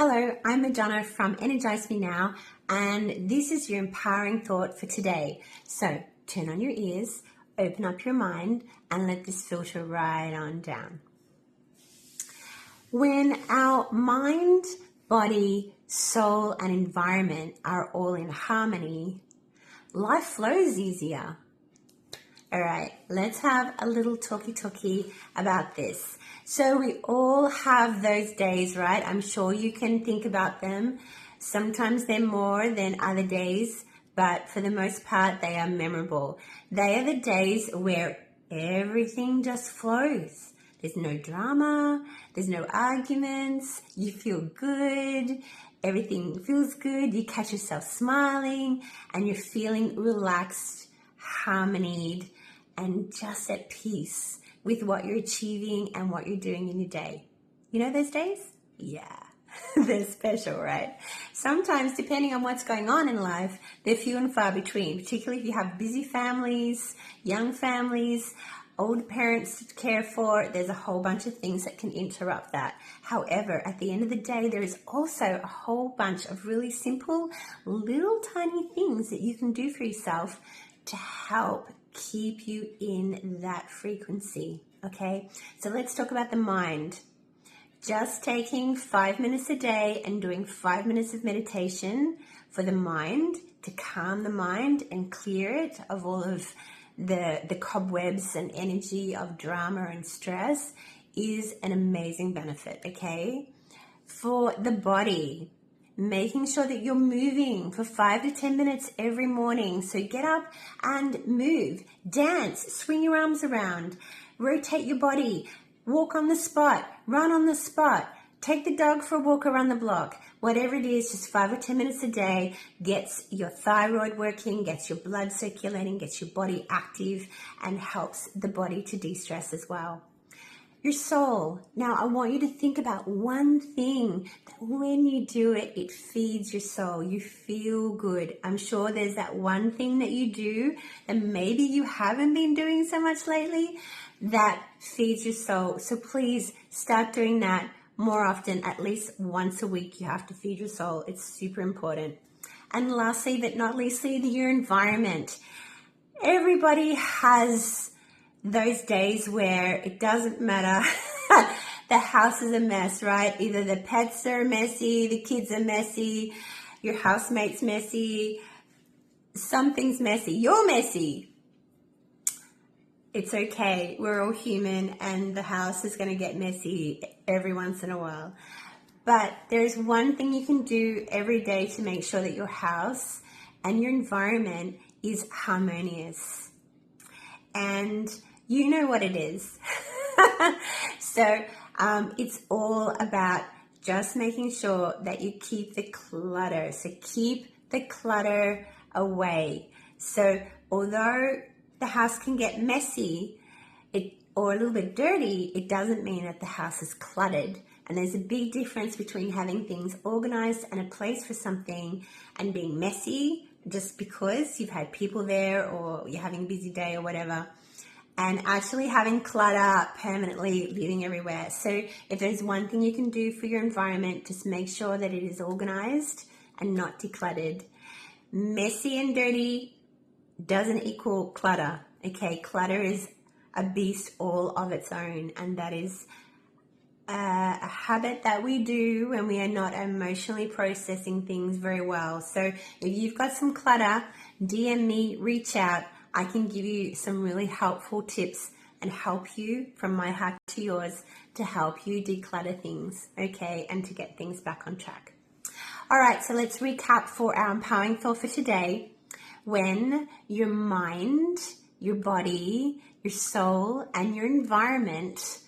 Hello, I'm Madonna from Energise Me Now, and this is your empowering thought for today. So turn on your ears, open up your mind, and let this filter right on down. When our mind, body, soul, and environment are all in harmony, life flows easier. All right, let's have a little talkie about this. So we all have those days, right? I'm sure you can think about them. Sometimes they're more than other days, but for the most part, they are memorable. They are the days where everything just flows. There's no drama, there's no arguments, you feel good, everything feels good, you catch yourself smiling, and you're feeling relaxed, harmonied, and just at peace with what you're achieving and what you're doing in your day. You know those days? Yeah, they're special, right? Sometimes, depending on what's going on in life, they're few and far between, particularly if you have busy families, young families, old parents to care for. There's a whole bunch of things that can interrupt that. However, at the end of the day, there is also a whole bunch of really simple, little tiny things that you can do for yourself to help keep you in that frequency, okay? So let's talk about the mind. Just taking 5 minutes a day and doing 5 minutes of meditation for the mind, to calm the mind and clear it of all of the cobwebs and energy of drama and stress, is an amazing benefit, okay? For the body, making sure that you're moving for 5 to 10 minutes every morning. So get up and move, dance, swing your arms around, rotate your body, walk on the spot, run on the spot, take the dog for a walk around the block. Whatever it is, just 5 or 10 minutes a day gets your thyroid working, gets your blood circulating, gets your body active, and helps the body to de-stress as well. Your soul. Now, I want you to think about one thing that when you do it, it feeds your soul. You feel good. I'm sure there's that one thing that you do that maybe you haven't been doing so much lately that feeds your soul. So please start doing that more often. At least once a week, you have to feed your soul. It's super important. And lastly, but not leastly, your environment. Everybody has those days where it doesn't matter. The house is a mess, right? Either the pets are messy, the kids are messy, your housemate's messy, something's messy, you're messy. It's okay. We're all human, and the house is going to get messy every once in a while. But there's one thing you can do every day to make sure that your house and your environment is harmonious. And you know what it is. So it's all about just making sure that you keep the clutter. So keep the clutter away. So although the house can get messy or a little bit dirty, it doesn't mean that the house is cluttered. And there's a big difference between having things organized and a place for something and being messy just because you've had people there or you're having a busy day or whatever, and actually having clutter permanently living everywhere. So if there's one thing you can do for your environment, just make sure that it is organized and not decluttered. Messy and dirty doesn't equal clutter, okay? Clutter is a beast all of its own, and that is a habit that we do when we are not emotionally processing things very well. So if you've got some clutter, DM me, reach out. I can give you some really helpful tips and help you, from my hack to yours, to help you declutter things, okay, and to get things back on track. All right, so let's recap for our empowering thought for today. When your mind, your body, your soul, and your environment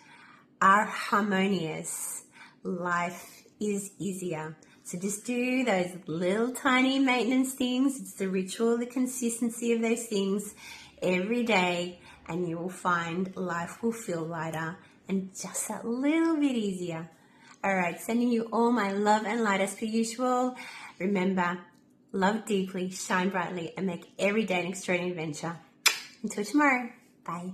are harmonious, life is easier. So just do those little tiny maintenance things. It's the ritual, the consistency of those things every day, and you will find life will feel lighter and just that little bit easier. All right, sending you all my love and light as per usual. Remember, love deeply, shine brightly, and make every day an extraordinary adventure. Until tomorrow, bye.